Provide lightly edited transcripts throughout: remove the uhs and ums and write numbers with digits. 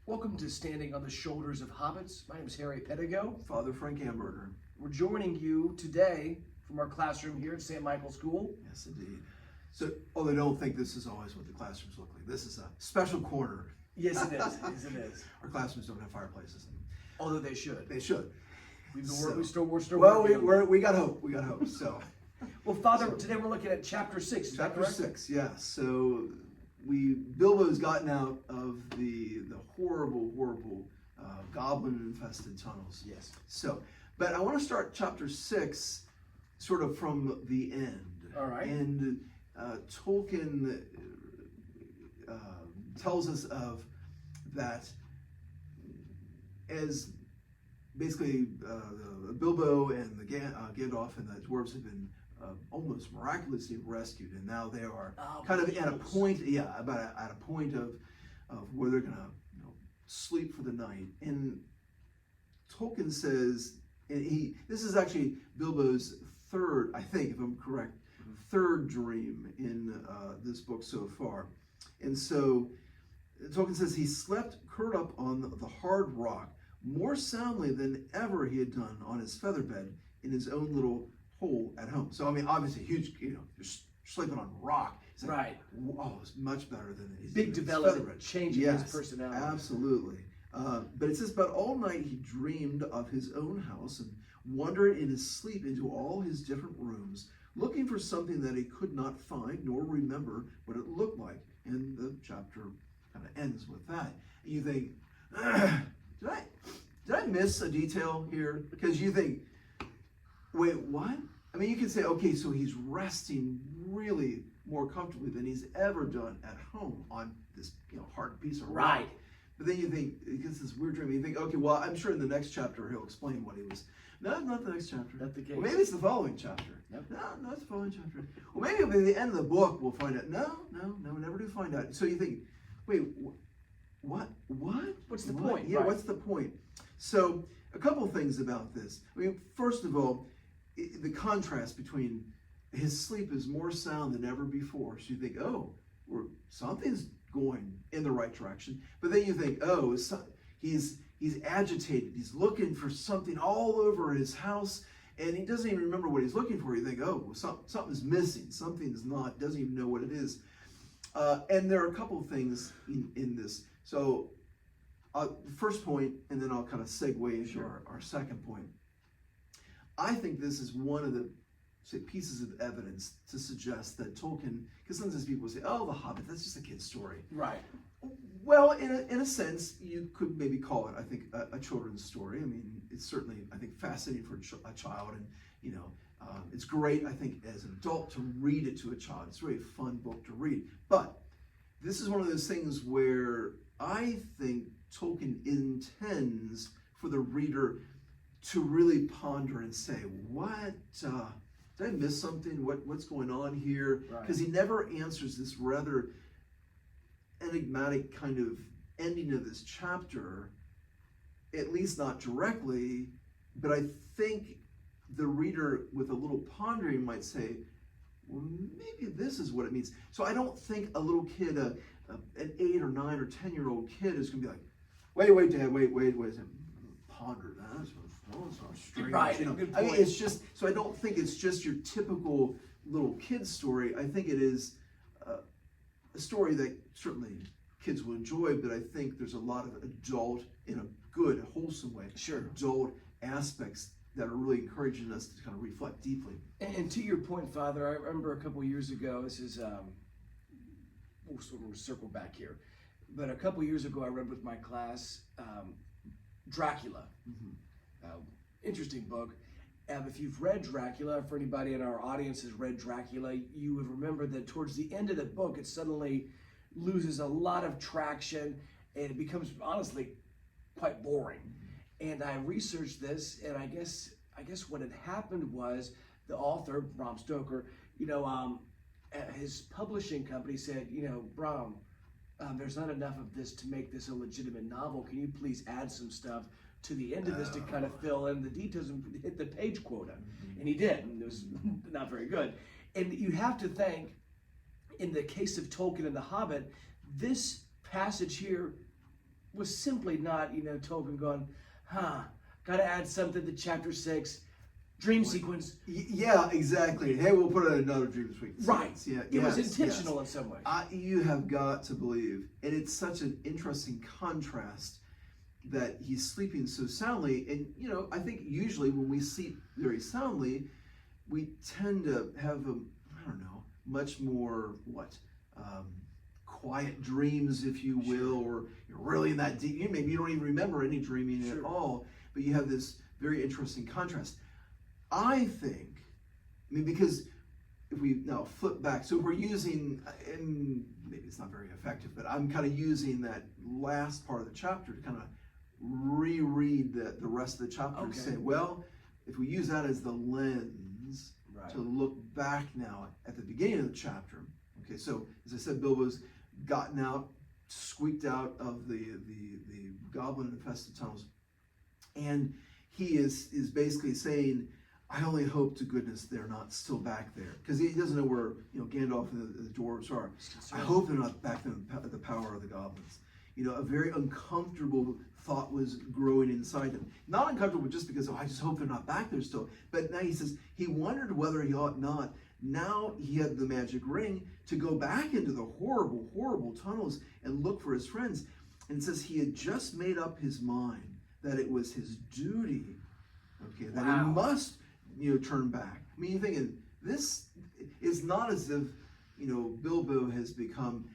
Welcome to Standing on the Shoulders of Hobbits. My name is Harry Pedigo. Father Frank Amberger. We're joining you today from our classroom here at St. Michael's School. Yes, indeed. So, although don't think this is always what the classrooms look like. This is a special corner. Yes, it is. Yes, it is. Our classrooms don't have fireplaces. Although they should. They should. We're still well, working on we got hope. We got hope. So, well, Father, today we're looking at chapter 6. Is chapter that correct? 6. Yes. So Bilbo's gotten out of the horrible goblin-infested tunnels. Yes. So, but I want to start chapter 6 sort of from the end. All right. And Tolkien tells us of that as basically Bilbo and the Gandalf and the dwarves have been almost miraculously rescued, and now they are kind of at a point, at a point of where they're gonna sleep for the night. And Tolkien says, and this is actually Bilbo's third, I think, if I'm correct, third dream in this book so far. And so Tolkien says he slept curled up on the hard rock more soundly than ever he had done on his feather bed in his own little hole at home. So I mean, obviously, huge. You're sleeping on rock. It's like, right. Oh, it's much better than his big development, changing his personality. Absolutely. But it says, but all night he dreamed of his own house and wandered in his sleep into all his different rooms, looking for something that he could not find nor remember what it looked like. And the chapter kind of ends with that. And you think, did I miss a detail here? Because you think, wait, what? I mean, you can say, okay, so he's resting really more comfortably than he's ever done at home on this hard piece of rock. Right. But then you think, it gets this weird dream. You think, okay, well, I'm sure in the next chapter he'll explain what he was. No, not the next chapter. Not the case. Well, maybe it's the following chapter. Yep. No, it's the following chapter. Well, maybe at the end of the book we'll find out. No, we never do find out. So you think, wait, what? What's the point? Yeah, right. What's the point? So a couple things about this. I mean, first of all, the contrast between his sleep is more sound than ever before. So you think, oh, something's going in the right direction. But then you think, oh, he's agitated. He's looking for something all over his house, and he doesn't even remember what he's looking for. You think, oh, something's missing. Something's not. Doesn't even know what it is. And there are a couple of things in this. So first point, and then I'll kind of segue into our second point. I think this is one of the pieces of evidence to suggest that Tolkien, because sometimes people say, oh, The Hobbit, that's just a kid's story. Right. Well, in a sense, you could maybe call it, I think, a children's story. I mean, it's certainly, I think, fascinating for a child, and, it's great, I think, as an adult to read it to a child. It's a really fun book to read. But this is one of those things where I think Tolkien intends for the reader to really ponder and say, what, did I miss something? What's going on here? Because he never answers this rather enigmatic kind of ending of this chapter, at least not directly, but I think the reader with a little pondering might say, well, maybe this is what it means. So I don't think a little kid, an 8 or 9 or 10-year-old kid is going to be like, wait, Dad, wait a second. Ponder that. It's not strange. Right. I mean, it's just, so I don't think it's just your typical little kid story. I think it is a story that certainly kids will enjoy, but I think there's a lot of adult, in a good, wholesome way, adult aspects that are really encouraging us to kind of reflect deeply. And to your point, Father, I remember a couple years ago, this is, we'll sort of circle back here, but a couple years ago I read with my class Dracula. Interesting book. If you've read Dracula, for anybody in our audience has read Dracula, you would remember that towards the end of the book, it suddenly loses a lot of traction and it becomes, honestly, quite boring. And I researched this, and I guess what had happened was the author, Bram Stoker, his publishing company said, Bram, there's not enough of this to make this a legitimate novel. Can you please add some stuff to the end of this to kind of fill in the details and hit the page quota? And he did, and it was not very good. And you have to think, in the case of Tolkien and The Hobbit, this passage here was simply not, Tolkien going, got to add something to chapter 6, dream sequence. Yeah, exactly. Hey, we'll put out another dream sequence. Right. Yeah, It was intentional in some way. You have got to believe, and it's such an interesting contrast that he's sleeping so soundly. And I think usually when we sleep very soundly, we tend to have much more quiet dreams, if you will, or you're really in that deep. Maybe you don't even remember any dreaming at all, but you have this very interesting contrast. I think, because if we now flip back, so we're using, and maybe it's not very effective, but I'm kind of using that last part of the chapter to kind of reread the rest of the chapter and say, well, if we use that as the lens to look back now at the beginning of the chapter, okay, so as I said, Bilbo's gotten out, squeaked out of the goblin infested tunnels, and he is basically saying, I only hope to goodness they're not still back there, because he doesn't know where Gandalf and the dwarves are. I hope they're not back in the power of the goblins. A very uncomfortable thought was growing inside him. Not uncomfortable just because, I just hope they're not back there still. But now he says he wondered whether he ought not. Now he had the magic ring to go back into the horrible, horrible tunnels and look for his friends. And it says he had just made up his mind that it was his duty, that he must, turn back. I mean, you're thinking, this is not as if, Bilbo has become,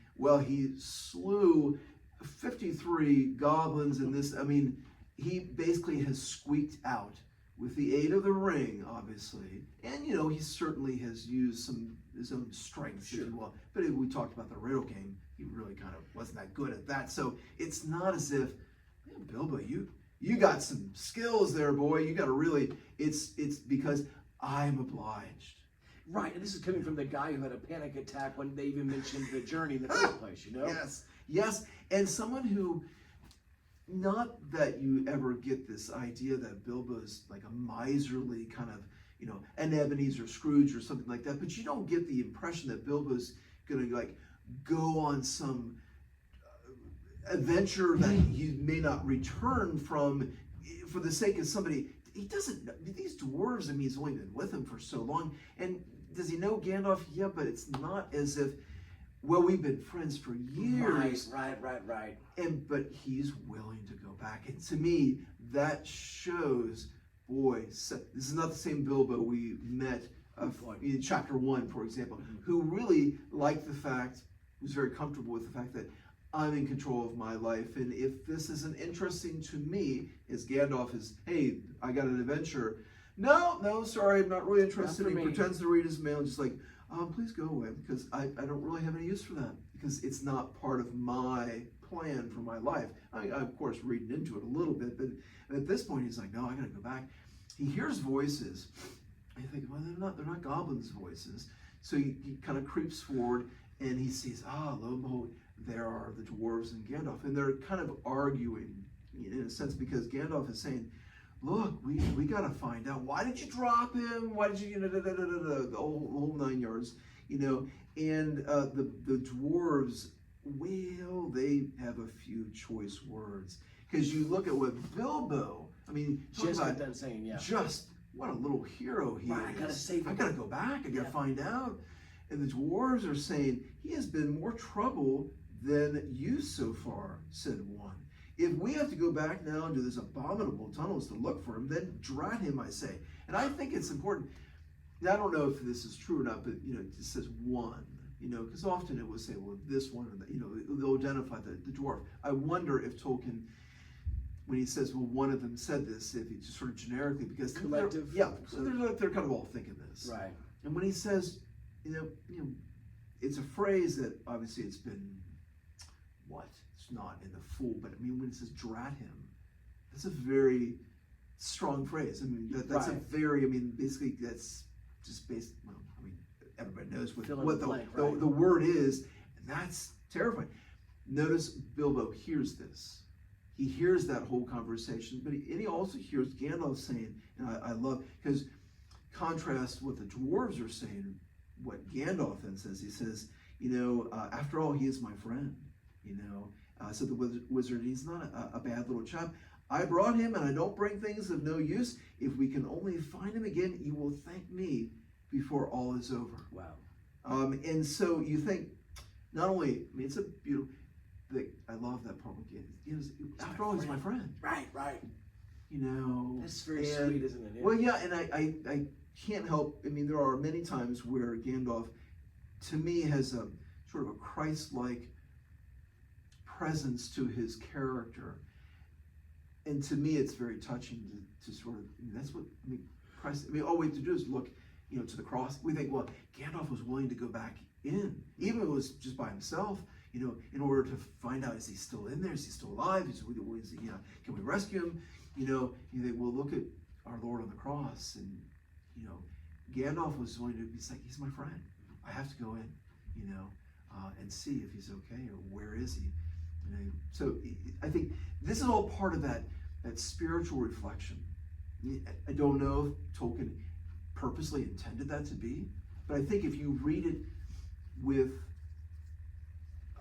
he slew 53 goblins in this. I mean, he basically has squeaked out with the aid of the ring, obviously. And, he certainly has used his own strengths, if you will. But if we talked about the riddle game, he really kind of wasn't that good at that. So it's not as if, Bilbo, you got some skills there, boy. You got to really, it's because I'm obliged. Right, and this is coming from the guy who had a panic attack when they even mentioned the journey in the first place, Yes, and someone who, not that you ever get this idea that Bilbo's like a miserly kind of, an Ebenezer Scrooge or something like that, but you don't get the impression that Bilbo's going to go on some adventure that he may not return from for the sake of somebody. He doesn't, these dwarves, he's only been with him for so long, and does he know Gandalf? Yeah, but it's not as if, we've been friends for years. Right. But he's willing to go back. And to me, that shows, this is not the same Bilbo we met in chapter 1, for example, who really liked the fact, was very comfortable with the fact that I'm in control of my life. And if this isn't interesting to me, as Gandalf is, hey, I got an adventure. No, sorry, I'm not really interested. He pretends to read his mail, just like, please go away, because I don't really have any use for that, because it's not part of my plan for my life. I of course, reading into it a little bit, but at this point, he's like, no, I got to go back. He hears voices. I think, they're not goblins' voices. So he kind of creeps forward, and he sees, lo and behold, there are the dwarves and Gandalf, and they're kind of arguing in a sense, because Gandalf is saying, look, we got to find out, why did you drop him? Why did you, the whole 9 yards, and the dwarves, they have a few choice words, because you look at what Bilbo, just got done saying, just what a little hero he is. I gotta save him. I gotta go back. I gotta find out. And the dwarves are saying, he has been more trouble than you so far, said one. If we have to go back now into this abominable tunnels to look for him, then drat him, I say. And I think it's important. Now, I don't know if this is true or not, but it says one, because often it will say, this one, they'll identify the dwarf. I wonder if Tolkien, when he says, one of them said this, if he just sort of generically, because collective, they're kind of all thinking this, right? And when he says, it's a phrase that obviously it's been it's not in the full, but when it says drat him, that's a very strong phrase. That's a very, basically that's just based, everybody knows what the word is, and that's terrifying. Notice Bilbo hears this. He hears that whole conversation, but he also hears Gandalf saying, and I love, because contrast what the dwarves are saying, what Gandalf then says. He says, after all, he is my friend. said the wizard, he's not a bad little chap. I brought him, and I don't bring things of no use. If we can only find him again, you will thank me before all is over. Wow. And so you think, not only, I mean, it's a beautiful, I love that part. After all, he's my friend. Right, right. You know. That's very sweet, isn't it? Yeah. Well, yeah, and I can't help, I mean, there are many times where Gandalf, to me, has a sort of a Christ-like presence to his character. And to me, it's very touching to sort of, I mean, that's what, I mean, Christ, I mean, all we have to do is look, you know, to the cross. We think, well, Gandalf was willing to go back in, even if it was just by himself, you know, in order to find out, is he still in there? Is he still alive? Is he, you know, can we rescue him? You know, you think, well, look at our Lord on the cross, and, you know, Gandalf was willing to, he's like, he's my friend. I have to go in, you know, and see if he's okay, or where is he? You know, so I think this is all part of that spiritual reflection. I don't know if Tolkien purposely intended that to be, but I think if you read it with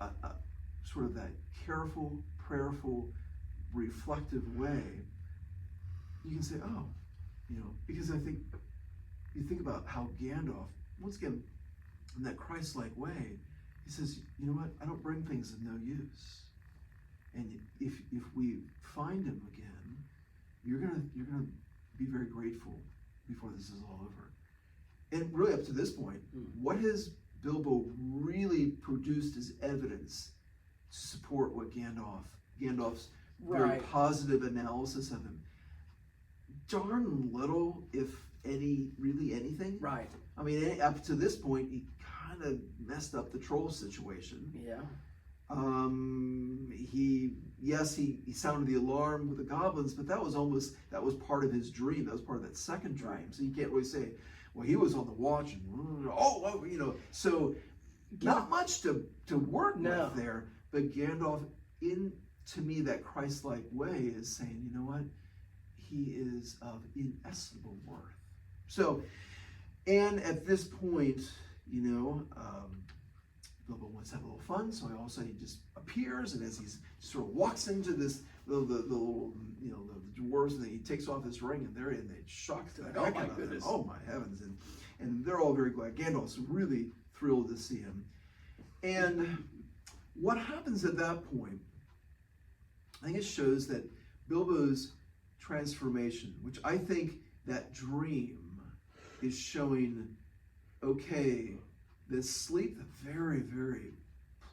a sort of that careful, prayerful, reflective way, you can say, oh, you know, because I think you think about how Gandalf, once again, in that Christ-like way, he says, you know what, I don't bring things of no use. And if we find him again, you're gonna be very grateful before this is all over. And really, up to this point, what has Bilbo really produced as evidence to support what Gandalf's very positive analysis of him? Darn little, if any, really anything. Right. I mean, up to this point, he kind of messed up the troll situation. Yeah. He sounded the alarm with the goblins, but that was part of his dream. That was part of that second dream. Right. So you can't really say, well, he was on the watch and you know. So not much to work with there. But Gandalf, to me, that Christ-like way is saying, you know what, he is of inestimable worth. So, and at this point, you know, Bilbo wants to have a little fun, so all of a sudden he just appears, and as he sort of walks into this, the little, you know, the dwarves, and he takes off his ring, and they're in, they shock the heck out of him. Oh my heavens! And they're all very glad. Gandalf's really thrilled to see him. And what happens at that point, I think it shows that Bilbo's transformation, which I think that dream is showing, okay, this sleep, the very, very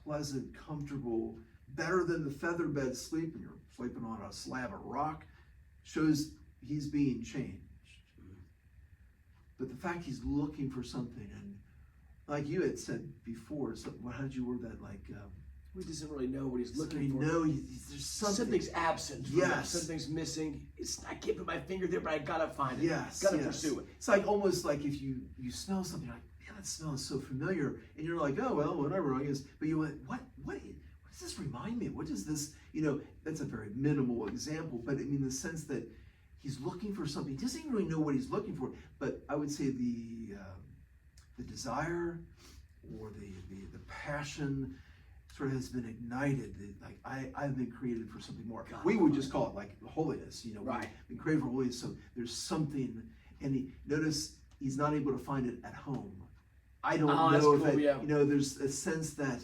pleasant, comfortable, better than the feather bed sleep when you're sleeping on a slab of rock, shows he's being changed. But the fact he's looking for something, and like you had said before, how did you word that? Like, he doesn't really know what he's looking for. No, there's something. Something's absent. Yes. Something's missing. I can't put my finger there, but I gotta find it. Yes. Gotta pursue it. It's like almost like if you smell something, like, man, that smell is so familiar, and you're like, oh well, whatever, I guess. But you went, what does this remind me of? What is this? You know, that's a very minimal example, but I mean the sense that he's looking for something. He doesn't even really know what he's looking for. But I would say the desire or the passion sort of has been ignited. Like I've been created for something more. We would just call it like holiness. You know, right. We've been created for holiness. So there's something, and notice he's not able to find it at home. I don't know if cool, you know. There's a sense that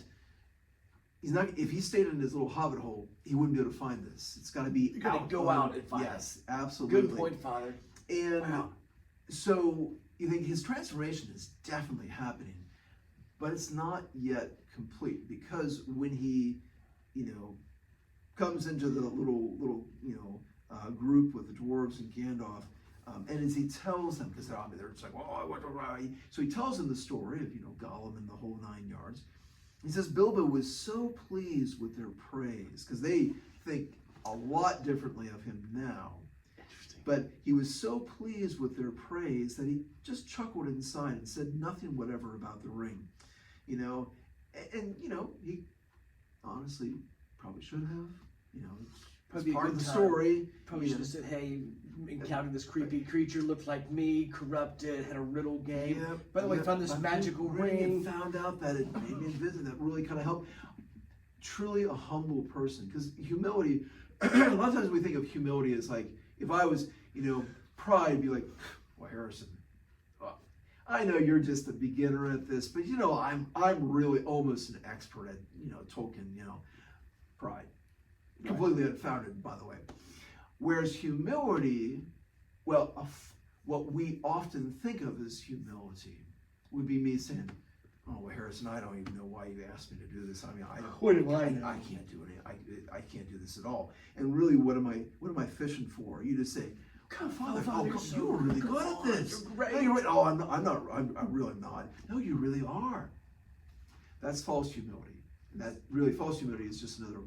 he's not. If he stayed in his little hobbit hole, he wouldn't be able to find this. It's got to be. You got to go out and find it. Yes, absolutely. Good point, Father. And so you think his transformation is definitely happening, but it's not yet complete, because when he, you know, comes into the little you know group with the dwarves and Gandalf, and as he tells them, because they're just like, so he tells them the story of, you know, Gollum and the whole 9 yards. He says Bilbo was so pleased with their praise, because they think a lot differently of him now. Interesting. But he was so pleased with their praise that he just chuckled inside and said nothing whatever about the ring, you know. And you know, he honestly probably should have, you know, it's part of the story. Probably should have said, hey, encountered this creepy creature, looked like me, corrupted, had a riddle game. By the way, found this magical ring. And found out that it made me invisible. That really kind of helped. truly a humble person. Because humility, a lot of times we think of humility as like, if I was, pride, be like, well, Harrison, I know you're just a beginner at this, but I'm really almost an expert at, Tolkien, pride. Right. Completely unfounded, by the way. Whereas humility, well, what we often think of as humility would be me saying, oh, well, Harrison, I don't even know why you asked me to do this. I mean, What do I know? I can't do it. I can't do this at all. And really, what am I fishing for? You just say, come, Father, you were really good at this. You're great. No, you're right. Oh, I'm not. I'm really not. No, you really are. That's false humility. And that really, false humility is just another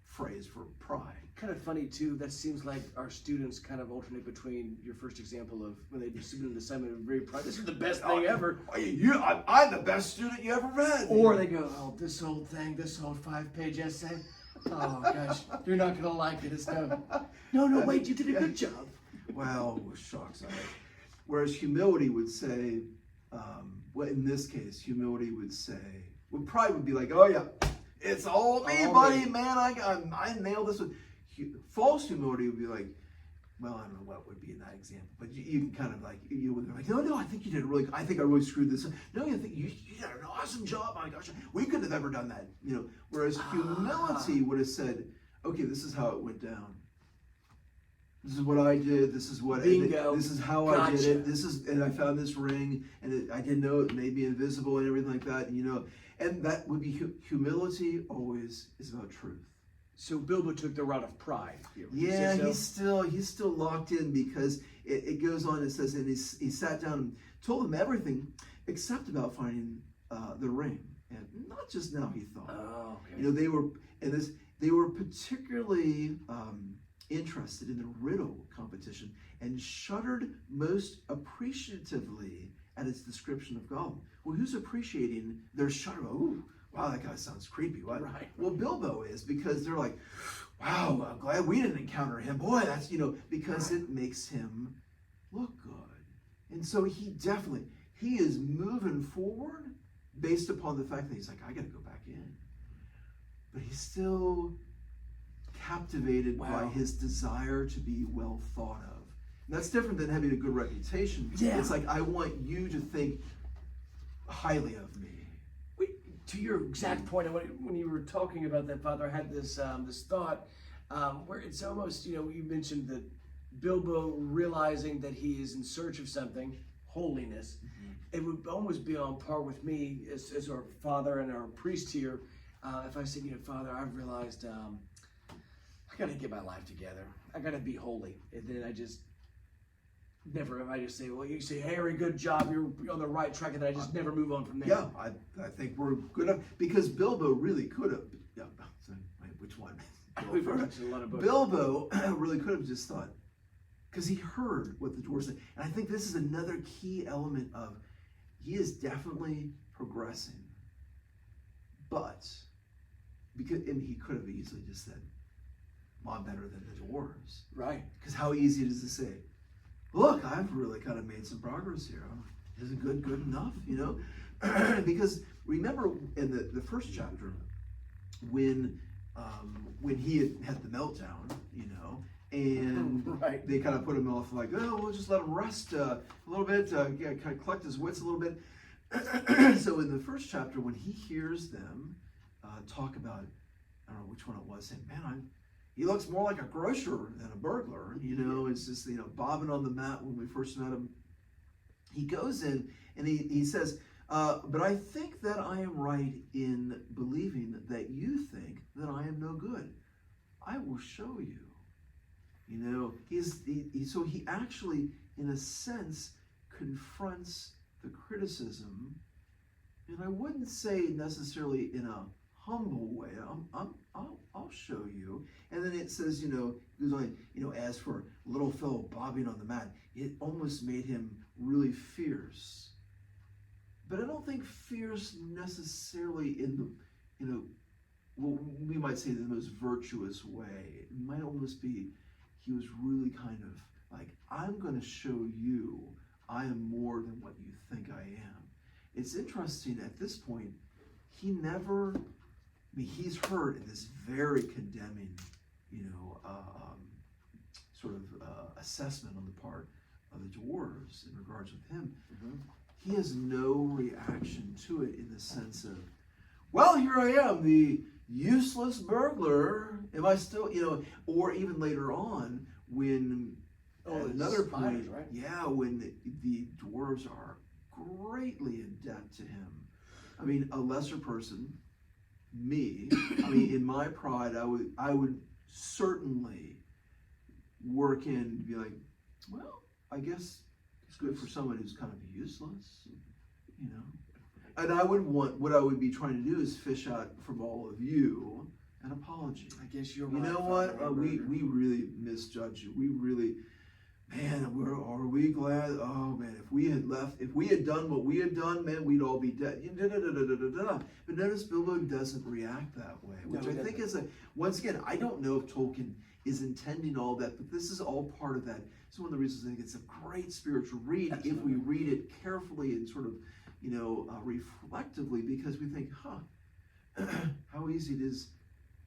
phrase for pride. Kind of funny too. That seems like our students kind of alternate between your first example of when they submit an assignment and very proud. This is the best thing ever. I'm the best student you ever read. Or they go, oh, this old 5-page essay. Oh gosh, you're not gonna like it. It's no, wait, you did a good job. Well, shucks. Whereas humility would say, well, in this case, humility would say, well, pride would be like, oh yeah, it's all me, buddy, man. I nailed this one. False humility would be like, well, I don't know what would be in that example, but you can kind of like, would be like, no, I think you did really. I think I really screwed this up. No, you think you did an awesome job. My gosh, we couldn't have ever done that. Whereas humility would have said, okay, this is how it went down. This is what I did. This is what. Bingo. This is how I did it. And I found this ring, and I didn't know it made me invisible and everything like that. And that would be humility. Always is about truth. So Bilbo took the route of pride here. Yeah, he's still locked in because it goes on. It says, and he sat down and told them everything except about finding the ring, and not just now. He thought. Oh, okay. They were particularly interested in the riddle competition and shuddered most appreciatively at its description of Gollum. Well, who's appreciating their shudder? Ooh, wow, that guy sounds creepy. What? Right. Well, Bilbo is, because they're like, wow, I'm glad we didn't encounter him. Boy, that's, because it makes him look good. And so he is moving forward based upon the fact that he's like, I got to go back in. But he's still captivated by his desire to be well thought of. And that's different than having a good reputation. Yeah. It's like, I want you to think highly of me. To your exact point, when you were talking about that, Father, I had this thought where it's almost, you mentioned that Bilbo realizing that he is in search of something, holiness. Mm-hmm. It would almost be on par with me as our father and our priest here. If I said, Father, I've realized I got to get my life together. I got to be holy. And then I just say, well, you say, Harry, good job. You're on the right track. And then I just never move on from there. Yeah, I think we're good enough. Because Bilbo really could have. Yeah, so, which one? We've heard a lot of books. Bilbo really could have just thought, because he heard what the dwarves said. And I think this is another key element of, he is definitely progressing. But, he could have easily just said, I'm better than the dwarves. Right. Because how easy it is to say, look, I've really kind of made some progress here. Isn't good enough, Because remember in the first chapter, when he had the meltdown, and right. they kind of put him off like, oh, we'll just let him rest a little bit, kind of collect his wits a little bit. So in the first chapter, when he hears them talk about, I don't know which one it was, saying, man, he looks more like a grocer than a burglar. It's just, bobbing on the mat when we first met him. He goes in and he says, but I think that I am right in believing that you think that I am no good. I will show you. So he actually, in a sense, confronts the criticism. And I wouldn't say necessarily in a humble way. I'll show you. And then it says, goes on, as for little fellow bobbing on the mat, it almost made him really fierce. But I don't think fierce necessarily in the, well, we might say the most virtuous way. It might almost be, he was really kind of like, I'm going to show you I am more than what you think I am. It's interesting at this point, he never I mean, he's heard in this very condemning, sort of assessment on the part of the dwarves in regards with him. Mm-hmm. He has no reaction to it in the sense of, well, here I am, the useless burglar. Am I still, or even later on when at another point, right? yeah, when the dwarves are greatly in debt to him. I mean, a lesser person, me, I mean, in my pride, I would certainly work in to be like, well, I guess it's good for someone who's kind of useless, And what I would be trying to do is fish out from all of you an apology. I guess you're You right, know Father what? We Amberger. really misjudged you. We really, man, are we glad? Oh man, if we had done what we had done, man, we'd all be dead. But notice Bilbo doesn't react that way, which No, I think is once again, I don't know if Tolkien is intending all that, but this is all part of that. It's one of the reasons I think it's a great spiritual read. Absolutely. If we read it carefully and sort of, reflectively, because we think, how easy it is.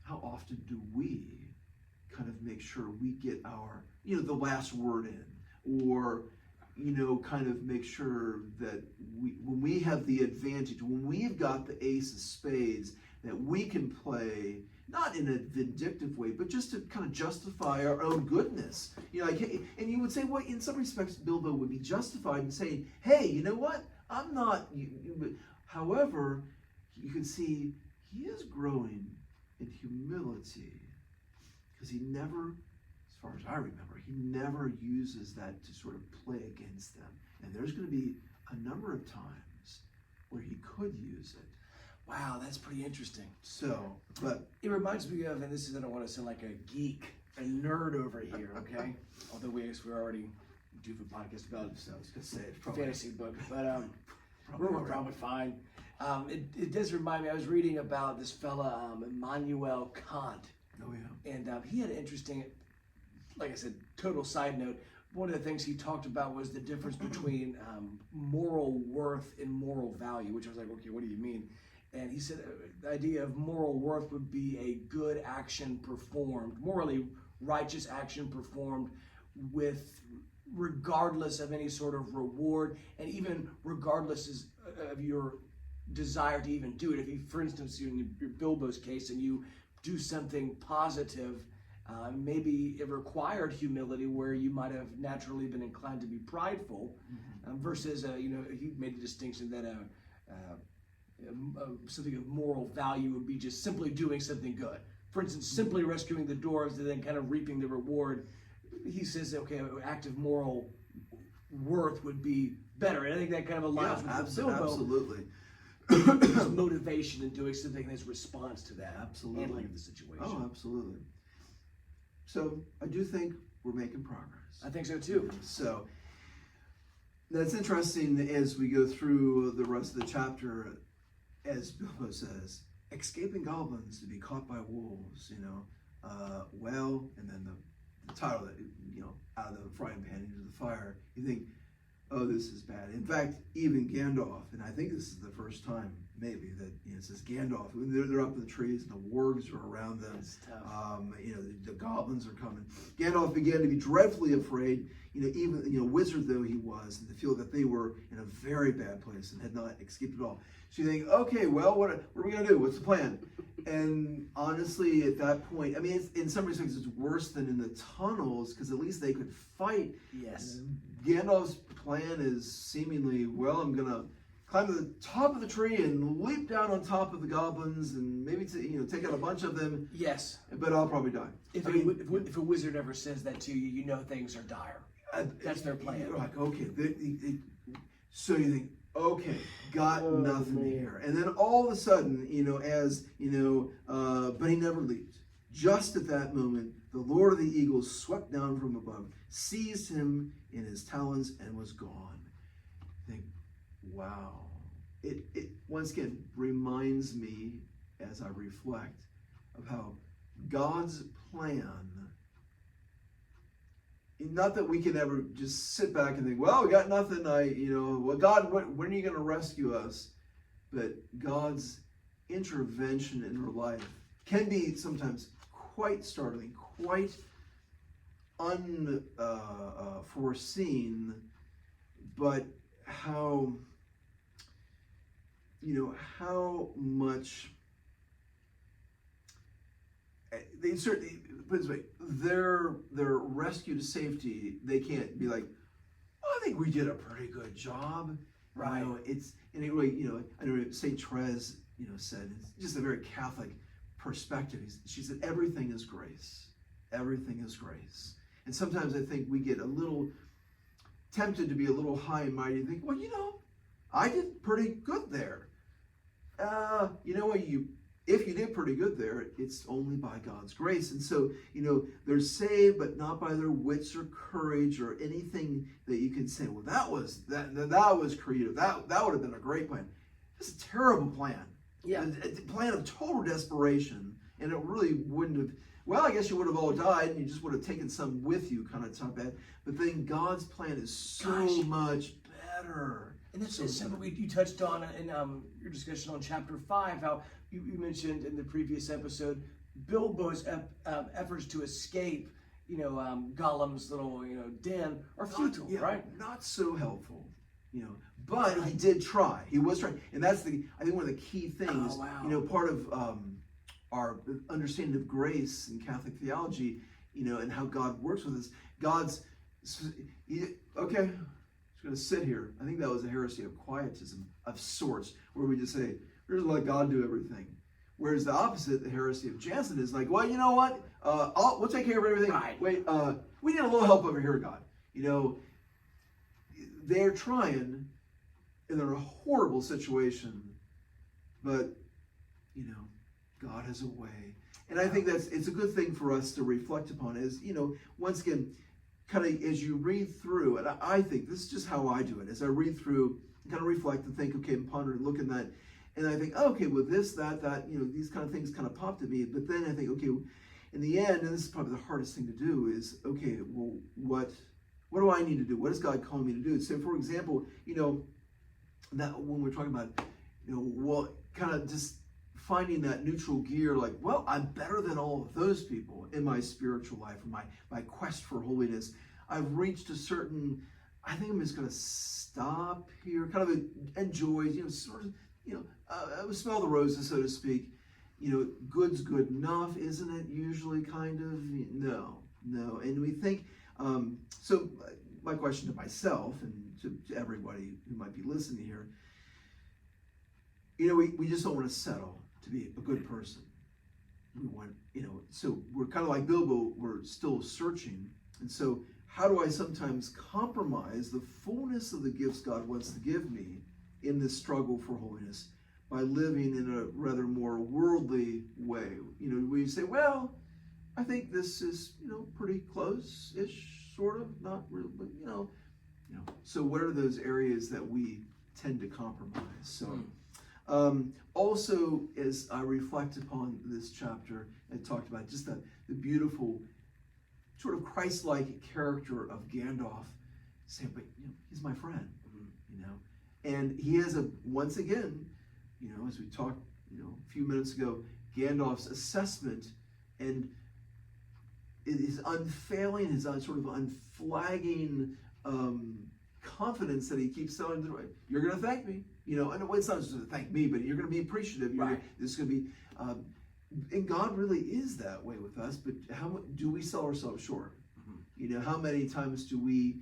How often do we kind of make sure we get our, the last word in, or, kind of make sure that when we have the advantage, when we've got the ace of spades, that we can play, not in a vindictive way, but just to kind of justify our own goodness. And you would say, well, in some respects, Bilbo would be justified in saying, hey, you know what? I'm not, however, you can see he is growing in humility, because he never, as far as I remember, he never uses that to sort of play against them. And there's going to be a number of times where he could use it. Wow, that's pretty interesting. So, but it reminds me of, and this is, I don't want to sound like a geek, a nerd over here, okay? Although we're already due for a podcast about so I was going to say it's probably fantasy book, but we're probably fine. It does remind me, I was reading about this fella, Immanuel Kant. Oh, yeah. And he had an interesting, like I said, total side note. One of the things he talked about was the difference between moral worth and moral value, which I was like, okay, what do you mean? And he said the idea of moral worth would be a good action performed, morally righteous action performed with regardless of any sort of reward, and even regardless of your desire to even do it. If you, for instance, in your Bilbo's case, and you do something positive, maybe it required humility where you might have naturally been inclined to be prideful, versus, he made the distinction that something of moral value would be just simply doing something good. For instance, simply rescuing the dwarves and then kind of reaping the reward. He says, okay, an act of moral worth would be better. And I think that kind of aligns with Bilbo. Absolutely. His motivation in doing something and his response to that. Absolutely. Handling of the situation. Oh, absolutely. So I do think we're making progress. I think so too. So that's interesting as we go through the rest of the chapter, as Bilbo says, escaping goblins to be caught by wolves, and then the title that, out of the frying pan into the fire, you think, oh, this is bad. In fact, even Gandalf, and I think this is the first time maybe that it says Gandalf, they're up in the trees and the wargs are around them. The goblins are coming. Gandalf began to be dreadfully afraid, even wizard though he was, and to feel that they were in a very bad place and had not escaped at all. So you think, okay, well, what are we going to do? What's the plan? And honestly, at that point, I mean, in some respects, it's worse than in the tunnels, because at least they could fight. Yes. Gandalf's plan is seemingly, well, I'm going to climb to the top of the tree and leap down on top of the goblins and maybe take out a bunch of them. Yes. But I'll probably die. If a wizard ever says that to you, you know things are dire. That's their plan. You're like, okay. So you think, okay, got nothing here. And then all of a sudden, but he never leaped. Just at that moment, the Lord of the Eagles swept down from above, seized him in his talons, and was gone. I think, wow. It once again reminds me, as I reflect, of how God's plan, not that we can ever just sit back and think, well, we got nothing, well, God, when are you going to rescue us? But God's intervention in her life can be sometimes quite startling, quite unforeseen, but how much they certainly, put it this way, their rescue to safety, they can't be like, well, I think we did a pretty good job. Right. It's, and anyway, I know St. Therese, said, it's just a very Catholic perspective. She said, everything is grace. Everything is grace. And sometimes I think we get a little tempted to be a little high and mighty and think, well, I did pretty good there. If you did pretty good there, it's only by God's grace. And so, they're saved, but not by their wits or courage or anything that you can say, well, that was creative. That would have been a great plan. It's a terrible plan. Yeah. A plan of total desperation. And it really wouldn't have, well, I guess you would have all died and you just would have taken some with you, kind of bad. But then God's plan is so much better. And that's something you touched on in your discussion on chapter 5, how you mentioned in the previous episode, Bilbo's efforts to escape, Gollum's little, den are futile, right? Not so helpful, but he did try. He was trying. And that's I think one of the key things, oh, wow. Part of our understanding of grace in Catholic theology, and how God works with us. Okay, going to sit here. I think that was a heresy of quietism of sorts, where we just say, we're just let God do everything. Whereas the opposite, the heresy of Jansen, is like, well, you know what? We'll take care of everything. Right. Wait, we need a little help over here, God. They're trying, and they're in a horrible situation, but, God has a way. And I think it's a good thing for us to reflect upon as, once again, kind of as you read through, and I think this is just how I do it, as I read through, kind of reflect and think, okay, and ponder and look at that, and I think, oh, okay, well, this, that, these kind of things kind of popped at me, but then I think, okay, in the end, and this is probably the hardest thing to do, is, okay, well, what do I need to do? What is God calling me to do? So, for example, that when we're talking about, well, kind of just finding that neutral gear, like, well, I'm better than all of those people in my spiritual life, in my quest for holiness. I've reached a certain, I think I'm just going to stop here, kind of enjoy, sort of, smell the roses, so to speak. Good's good enough, isn't it? Usually, kind of. No. And we think, so my question to myself and to everybody who might be listening here, we just don't want to settle to be a good person. We want, so we're kind of like Bilbo, we're still searching. And so how do I sometimes compromise the fullness of the gifts God wants to give me in this struggle for holiness by living in a rather more worldly way? Where you say, well, I think this is, pretty close-ish, sort of, not real, but, So what are those areas that we tend to compromise? So. Also, as I reflect upon this chapter and talked about just the beautiful sort of Christ-like character of Gandalf, saying, but he's my friend, and he has once again, as we talked, a few minutes ago, Gandalf's assessment and his unfailing, his sort of unflagging confidence that he keeps telling them, you're going to thank me. And it's not just to thank me, but you're going to be appreciative. Right. This is going to be, and God really is that way with us. But how do we sell ourselves short? Mm-hmm. How many times do we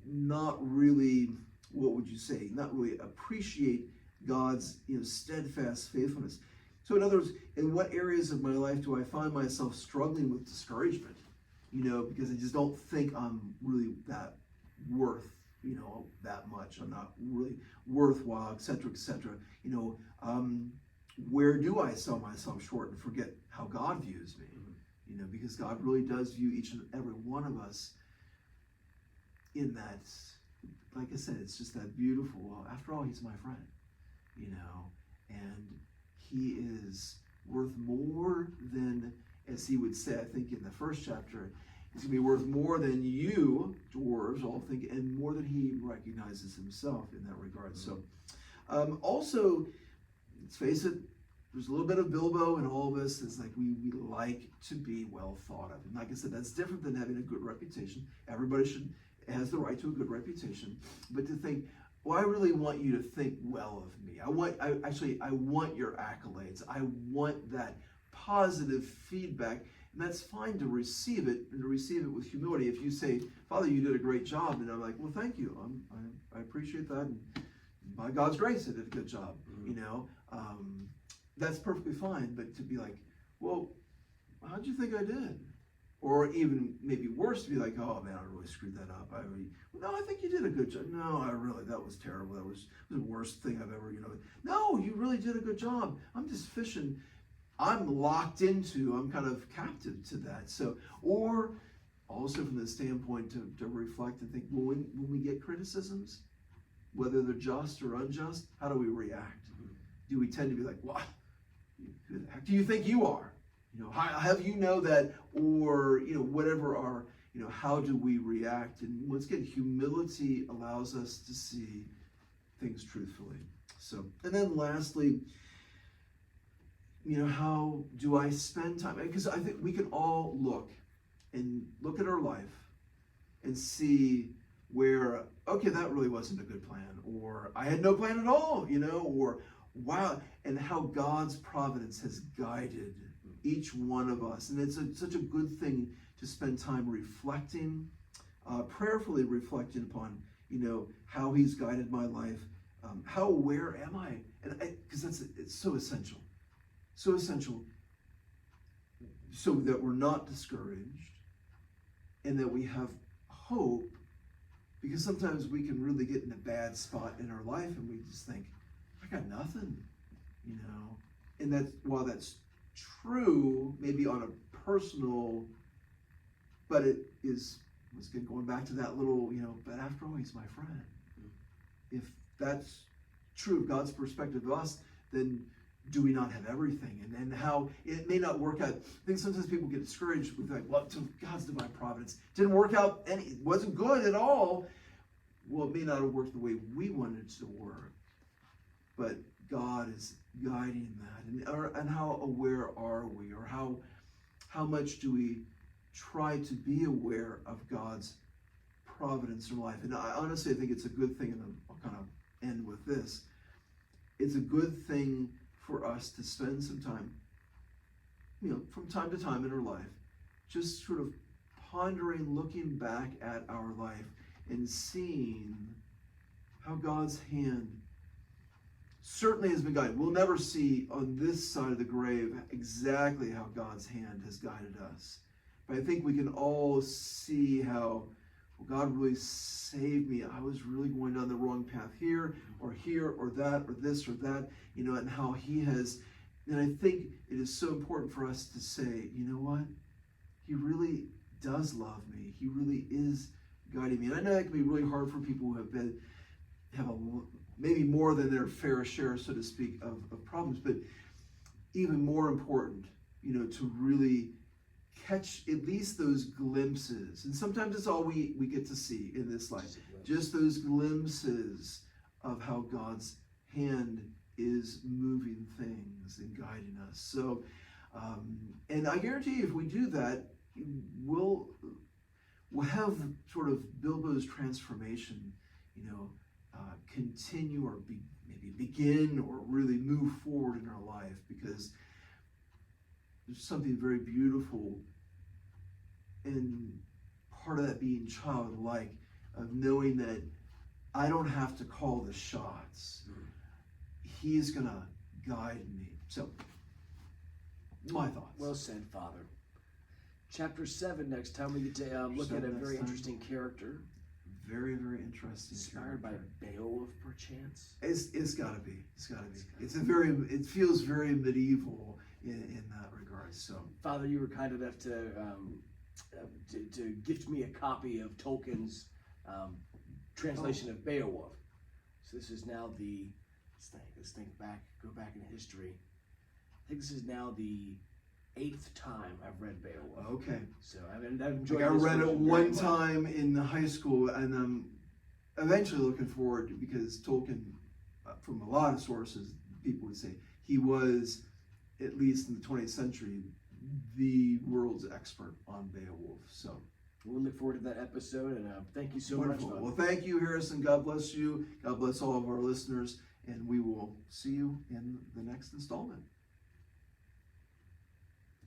not really, what would you say, not really appreciate God's steadfast faithfulness? So in other words, in what areas of my life do I find myself struggling with discouragement? Because I just don't think I'm really that worth that much. I'm not really worthwhile, et cetera, et cetera. Where do I sell myself short and forget how God views me? Because God really does view each and every one of us in that, like I said, it's just that beautiful, well, after all, he's my friend, and he is worth more than, as he would say, I think in the first chapter, he's going to be worth more than you, dwarves, all think, and more than he recognizes himself in that regard. So, also, let's face it, there's a little bit of Bilbo in all of us. It's like we like to be well thought of. And like I said, that's different than having a good reputation. Everybody has the right to a good reputation. But to think, well, I really want you to think well of me. I want your accolades. I want that positive feedback. And that's fine to receive it, and to receive it with humility. If you say, Father, you did a great job, and I'm like, well, thank you. I appreciate that. And by God's grace, I did a good job. That's perfectly fine. But to be like, well, how'd you think I did? Or even maybe worse, to be like, oh man, I really screwed that up. No, I think you did a good job. No, that was terrible. That was the worst thing I've ever, No, you really did a good job. I'm just fishing. I'm locked into, I'm kind of captive to that. So, or also from the standpoint to reflect and think, well, when we get criticisms, whether they're just or unjust, how do we react? Do we tend to be like, what? Who the heck do you think you are? Have you know that, or, whatever our, how do we react? And once again, humility allows us to see things truthfully. So, and then lastly, how do I spend time? Because I think we can all look at our life and see where, okay, that really wasn't a good plan, or I had no plan at all, or wow, and how God's providence has guided each one of us. And it's such a good thing to spend time reflecting, prayerfully reflecting upon, how He's guided my life. How aware am I? And because it's so essential. So essential, so that we're not discouraged and that we have hope, because sometimes we can really get in a bad spot in our life and we just think, I got nothing, and while that's true, maybe on a personal, but it is, once again, going back to that little, but after all, He's my friend. If that's true of God's perspective of us, then do we not have everything? And how it may not work out. I think sometimes people get discouraged with like, well, to God's divine providence didn't work out, it wasn't good at all. Well, it may not have worked the way we wanted it to work, but God is guiding that. And how aware are we, or how much do we try to be aware of God's providence in life? And I honestly think it's a good thing, and I'll kind of end with this. It's a good thing for us to spend some time, from time to time in our life, just sort of pondering, looking back at our life and seeing how God's hand certainly has been guided. We'll never see on this side of the grave exactly how God's hand has guided us. But I think we can all see how, well, God really saved me. I was really going down the wrong path here, or that, or this, or that, and how He has. And I think it is so important for us to say, you know what? He really does love me. He really is guiding me. And I know that can be really hard for people who have maybe more than their fair share, so to speak, of problems. But even more important, to really catch at least those glimpses. And sometimes it's all we get to see in this life. Just those glimpses of how God's hand is moving things and guiding us. So, and I guarantee you, if we do that, we'll have sort of Bilbo's transformation, continue, or maybe begin, or really move forward in our life, because there's something very beautiful, and part of that being childlike, of knowing that I don't have to call the shots. He's going to guide me. So, my thoughts. Well said, Father. Chapter 7 next time, we get to look at a very interesting character. Very, very interesting. Inspired by Beowulf, perchance? It's got to be. It's got to be. It feels very medieval in that regard. So, Father, you were kind enough to gift me a copy of Tolkien's translation of Beowulf. So this is now let's go back in history. I think this is now the 8th time I've read Beowulf. Okay. So I've enjoyed I this read it version one very time in high school, and I'm eventually looking forward to, because Tolkien, from a lot of sources, people would say he was at least in the 20th century, the world's expert on Beowulf. So we'll look forward to that episode, and thank you so wonderful. much. Well, thank you, Harrison. God bless you. God bless all of our listeners, and we will see you in the next installment.